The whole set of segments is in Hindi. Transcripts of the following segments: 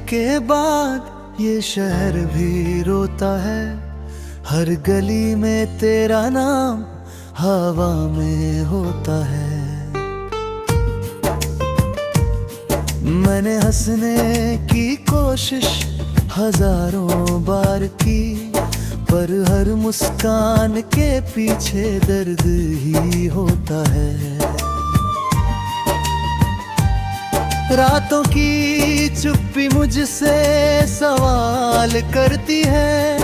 के बाद ये शहर भी रोता है। हर गली में तेरा नाम हवा में होता है। मैंने हंसने की कोशिश हजारों बार की, पर हर मुस्कान के पीछे दर्द ही होता है। रातों की चुप्पी मुझसे सवाल करती है,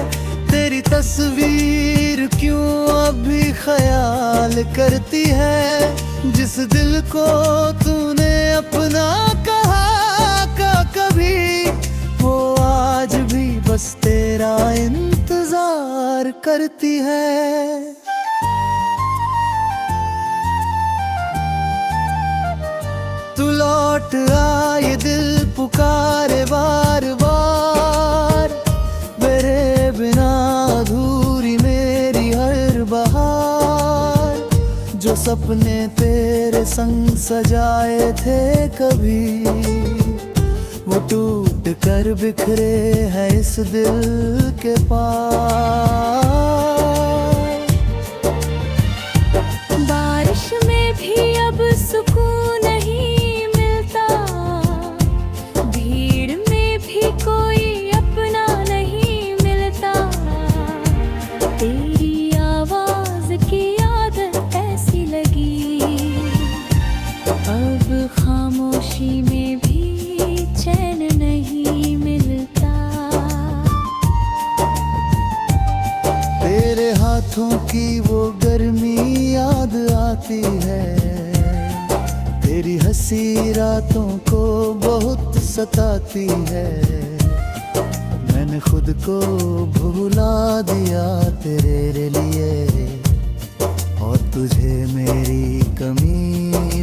तेरी तस्वीर क्यों अभी ख्याल करती है। जिस दिल को तूने अपना कहा का कभी, वो आज भी बस तेरा इंतजार करती है। तू लौट आ, ये दिल पुकारे बार बार। मेरे बिना अधूरी मेरी हर बहार। जो सपने तेरे संग सजाए थे कभी, वो टूट कर बिखरे हैं इस दिल के पास। बारिश में भी अब सुकून नहीं मिलता, भीड़ में भी कोई अपना नहीं मिलता। तेरी आवाज की आदत ऐसी लगी, अब खामोशी में भी चैन नहीं मिलता। तेरे हाथों की वो गर्मी याद आती है, तेरी हंसी रातों को बहुत सताती है। मैंने खुद को भुला दिया तेरे लिए, और तुझे मेरी कमी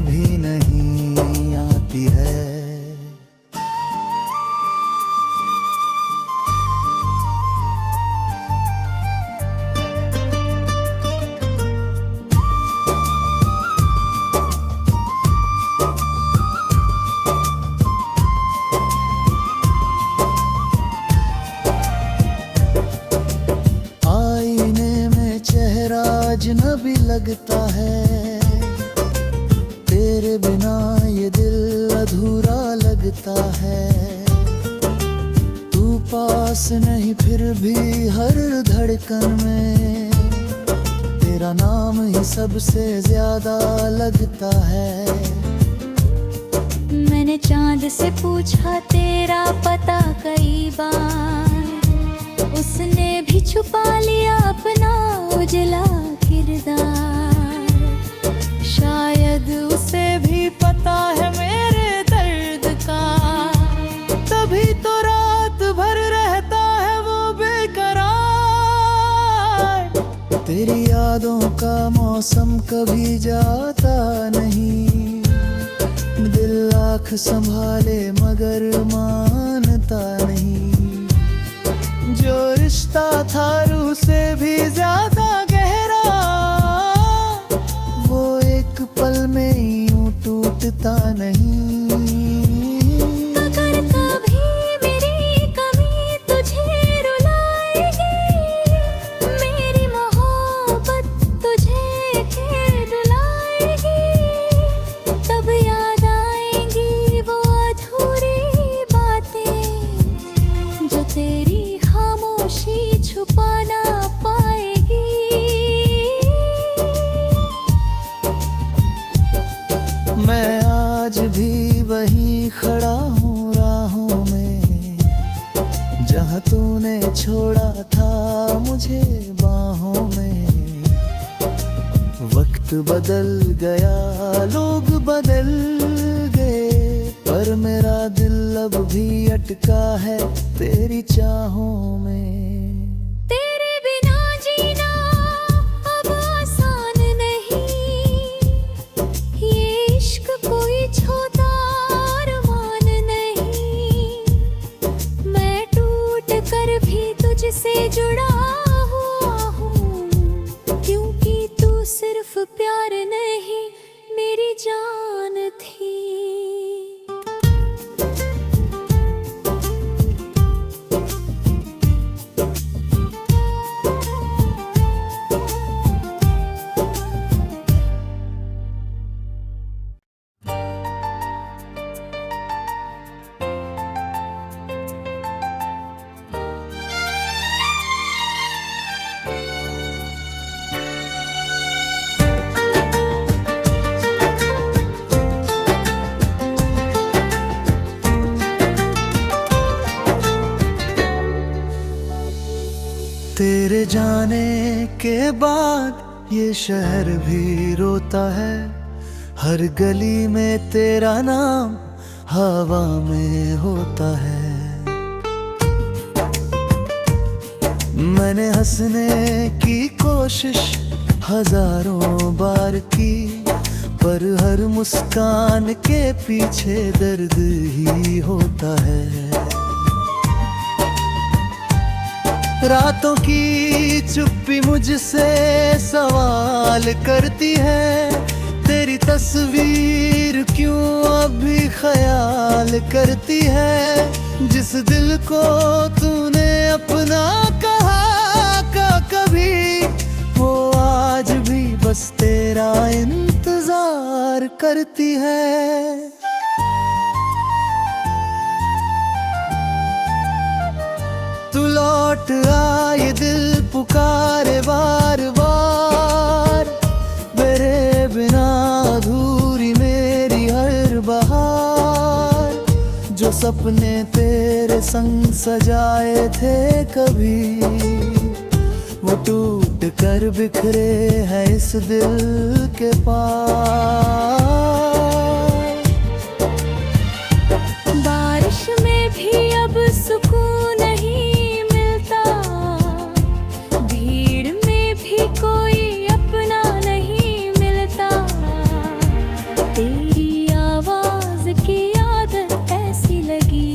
भी नहीं आती है। अजनबी लगता है, तेरे बिना ये दिल अधूरा लगता है। तू पास नहीं फिर भी हर धड़कन में तेरा नाम ही सबसे ज्यादा लगता है। मैंने चांद से पूछा तेरा पता कई बार, उसने भी छुपा लिया अपना उजला किरदार। शायद उसे भी पता है मेरे दर्द का, तभी तो रात भर रहता है वो बेकरार। तेरी यादों का मौसम कभी जाता नहीं, दिल आँख संभाले मगर मानता नहीं। जो रिश्ता था रूह से भी ज्यादा गहरा, वो एक पल में यूं टूटता नहीं। अगर कभी मेरी कमी तुझे रुलाएगी, मेरी मोहब्बत तुझे खेद लाएगी, तब याद आएंगी वो अधूरी बातें जो तेरी खामोशी छुपा ना पाएगी। मैं आज भी वहीं खड़ा हूँ राहों में, जहाँ तूने छोड़ा था मुझे बाहों में। वक्त बदल गया, लोग बदल गए, पर मेरा दिल अब भी अटका है तेरी चाहों में। तेरे बिना जीना अब आसान नहीं, ये इश्क कोई छोटा अरमान नहीं। मैं टूट कर भी तुझसे जुड़ा हुआ हूँ, क्योंकि तू सिर्फ प्यार नहीं मेरी जान थी। के बाद ये शहर भी रोता है, हर गली में तेरा नाम हवा में होता है। मैंने हंसने की कोशिश हजारों बार की, पर हर मुस्कान के पीछे दर्द ही होता है। रातों की चुप्पी मुझसे सवाल करती है, तेरी तस्वीर क्यों अभी ख्याल करती है। जिस दिल को तूने अपना कहा का कभी, वो आज भी बस तेरा इंतजार करती है। तू लौट आ ये दिल पुकारे बार बार, मेरे बिना अधूरी मेरी हर बहार। जो सपने तेरे संग सजाए थे कभी, वो टूट कर बिखरे हैं इस दिल के पार। बारिश में भी अब सुकून नहीं मिलता, भीड़ में भी कोई अपना नहीं मिलता। तेरी आवाज की आदत ऐसी लगी,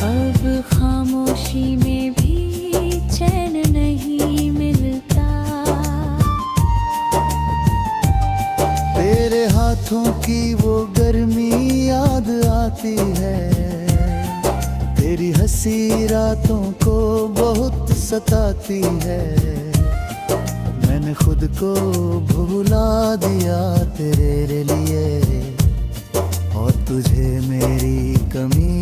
अब खामोशी में भी चैन नहीं मिलता। तेरे हाथों की वो गर्मी याद आती है, तेरी हंसी रातों को बहुत सताती है। मैंने खुद को भुला दिया तेरे लिए, और तुझे मेरी कमी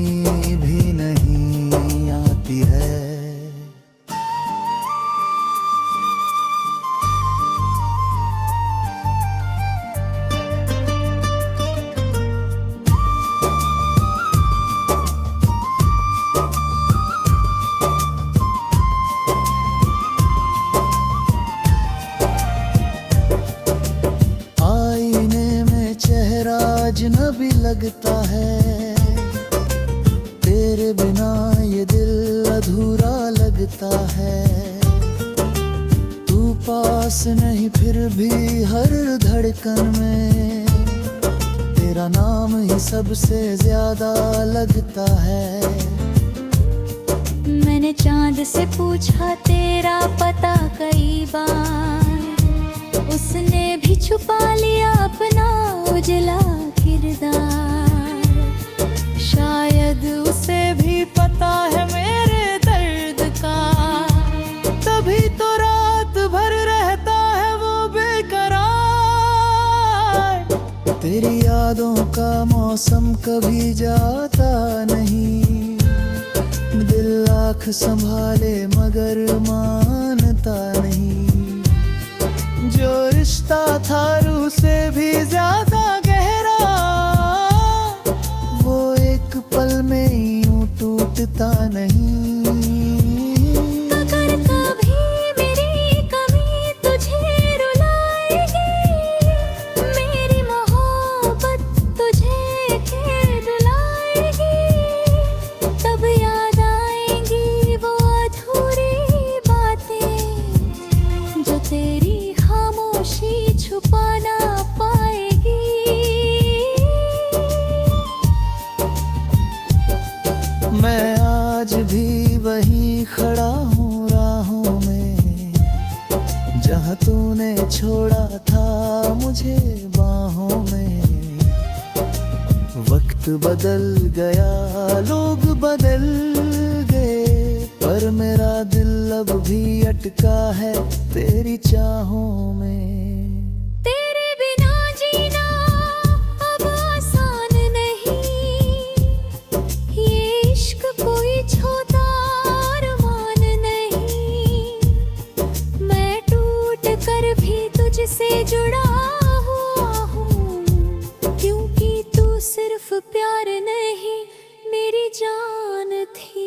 भी नहीं आती है। अजनबी लगता है, तेरे बिना ये दिल अधूरा लगता है। तू पास नहीं फिर भी हर धड़कन में, तेरा नाम ही सबसे ज्यादा लगता है। मैंने चांद से पूछा तेरा पता कई बार, उसने भी छुपा लिया अपना उजला किरदार। शायद उसे भी पता है मेरे दर्द का, तभी तो रात भर रहता है वो बेकरार। तेरी यादों का मौसम कभी जाता नहीं, दिल आँख संभाले मगर मानता नहीं। जो रिश्ता था रूह से भी ज्यादा गहरा, वो एक पल में यूं टूटता नहीं। अगर कभी मेरी कमी तुझे रुलाएगी, मेरी मोहब्बत तुझे खेद लाएगी, तब याद आएंगी वो अधूरी बातें जो तेरी खामोशी छुपा ना पाएगी। मैं आज भी वहीं खड़ा हूँ राहों में, जहाँ तूने छोड़ा था मुझे बाहों में। वक्त बदल गया, लोग बदल गए, पर मेरा दिल अब भी अटका है तेरी चाहों में। तेरे बिना जीना अब आसान नहीं, ये इश्क कोई छोटा अरमान नहीं। मैं टूट कर भी तुझसे जुड़ा हुआ हूँ, क्योंकि तू सिर्फ प्यार नहीं मेरी जान थी।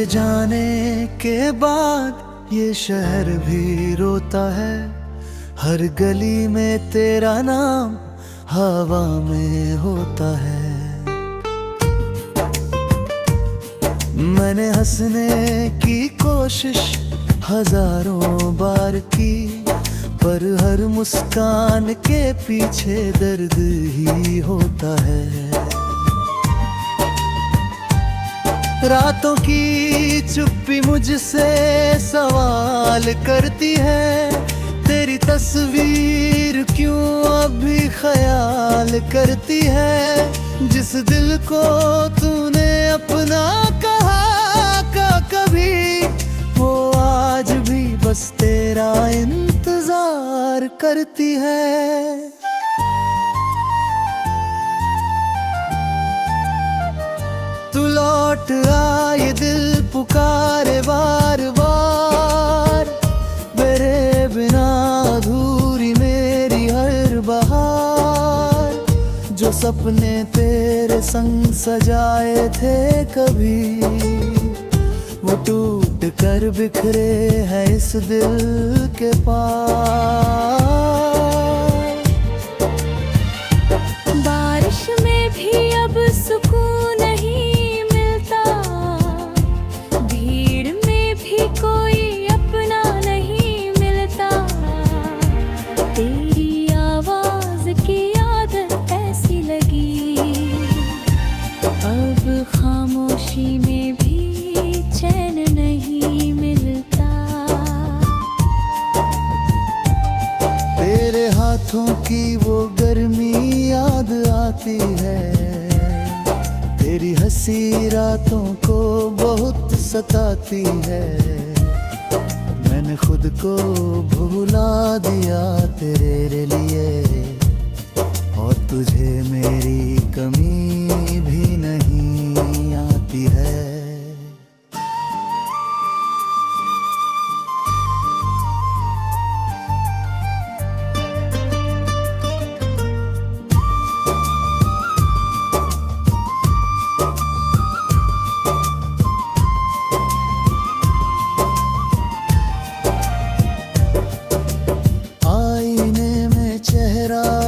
तेरे जाने के बाद ये शहर भी रोता है, हर गली में तेरा नाम हवा में होता है। मैंने हंसने की कोशिश हजारों बार की, पर हर मुस्कान के पीछे दर्द ही होता है। रातों की चुप्पी मुझसे सवाल करती है, तेरी तस्वीर क्यों अभी ख्याल करती है। जिस दिल को तूने अपना कहा का कभी, वो आज भी बस तेरा इंतजार करती है। तू लौट आ, ये दिल पुकारे बार बार, मेरे बिना अधूरी मेरी हर बहार। जो सपने तेरे संग सजाए थे कभी, वो टूट कर बिखरे हैं इस दिल के पार। बारिश में भी अब सुकून नहीं मिलता, भीड़ में भी कोई अपना नहीं मिलता। तेरी आवाज की आदत ऐसी लगी, अब खामोशी में भी चैन नहीं मिलता। तेरे हाथों की वो गर्मी याद आती है, तेरी हंसी रातों को बहुत सताती है। मैंने खुद को भुला दिया तेरे लिए, और तुझे मेरी कमी भी नहीं आती है।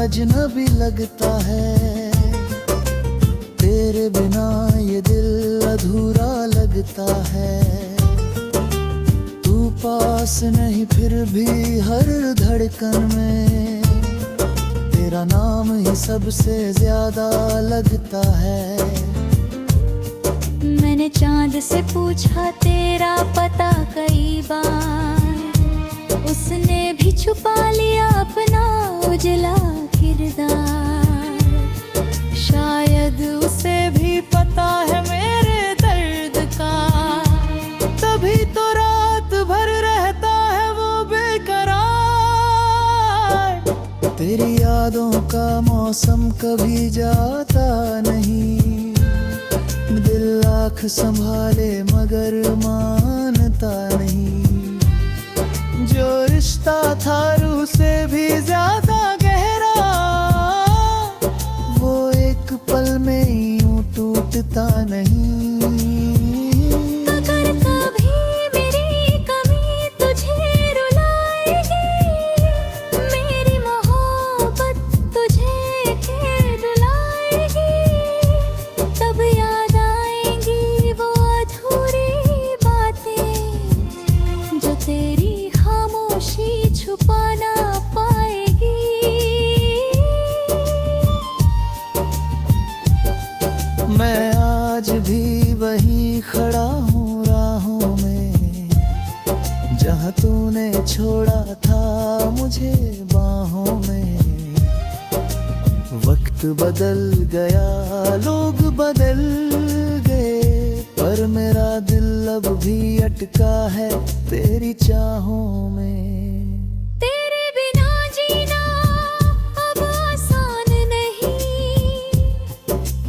अजनबी लगता है, तेरे बिना ये दिल अधूरा लगता है। तू पास नहीं फिर भी हर धड़कन में, तेरा नाम ही सबसे ज्यादा लगता है। मैंने चांद से पूछा तेरा पता कई बार, उसने भी छुपा लिया अपना उजला किरदार। शायद उसे भी पता है मेरे दर्द का, तभी तो रात भर रहता है वो बेकरार। तेरी यादों का मौसम कभी जाता नहीं, दिल आँख संभाले मगर मानता नहीं। जो रिश्ता था रूह से भी ज्यादा गहरा, वो एक पल में यूं टूटता नहीं। अगर कभी मेरी कमी तुझे रुलाएगी, मेरी मोहब्बत तुझे रुलाएगी, तब याद आएंगी वो अधूरी बातें जो तेरी खामोशी छुपा ना पाएगी। मैं आज भी वहीं खड़ा हूँ राहों में, जहाँ तूने छोड़ा था मुझे बाहों में। वक्त बदल गया, लोग बदल गए, पर मेरा दिल अब भी अटका है तेरी चाहों में। तेरे बिना जीना अब आसान नहीं,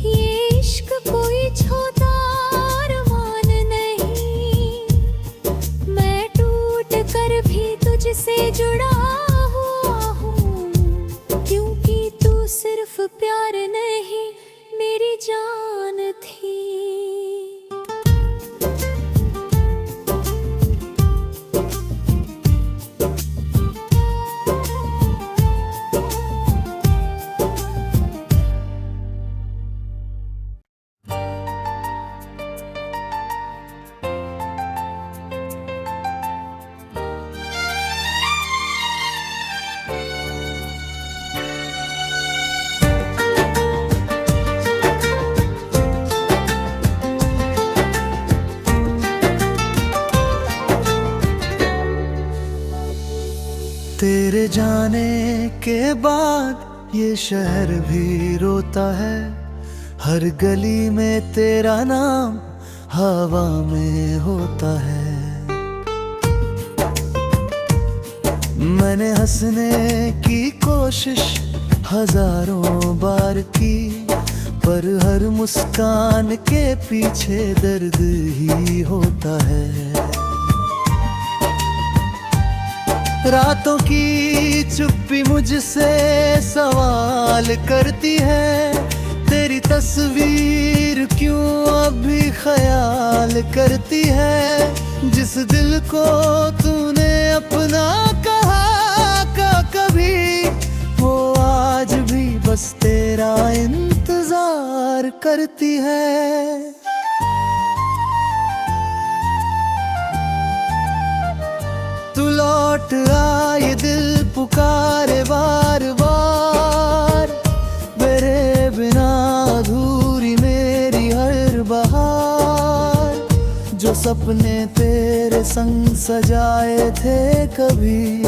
ये इश्क कोई छोटा अरमान नहीं। मैं टूट कर भी तुझसे जुड़ा हुआ हूँ, क्योंकि तू सिर्फ प्यार नहीं मेरी जान थी। के बाद ये शहर भी रोता है, हर गली में तेरा नाम हवा में होता है। मैंने हंसने की कोशिश हजारों बार की, पर हर मुस्कान के पीछे दर्द ही होता है। रातों की चुप्पी मुझसे सवाल करती है, तेरी तस्वीर क्यों अभी ख्याल करती है। जिस दिल को तूने अपना कहा का कभी, वो आज भी बस तेरा इंतजार करती है। तू लौट आ, ये दिल पुकारे बार बार, मेरे बिना अधूरी मेरी हर बहार। जो सपने तेरे संग सजाए थे कभी,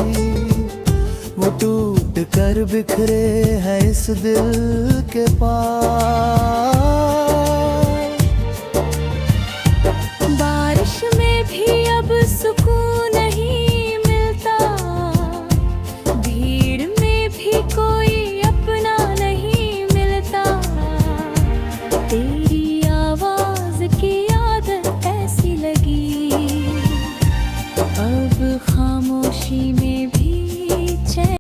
वो टूट कर बिखरे हैं इस दिल के पास।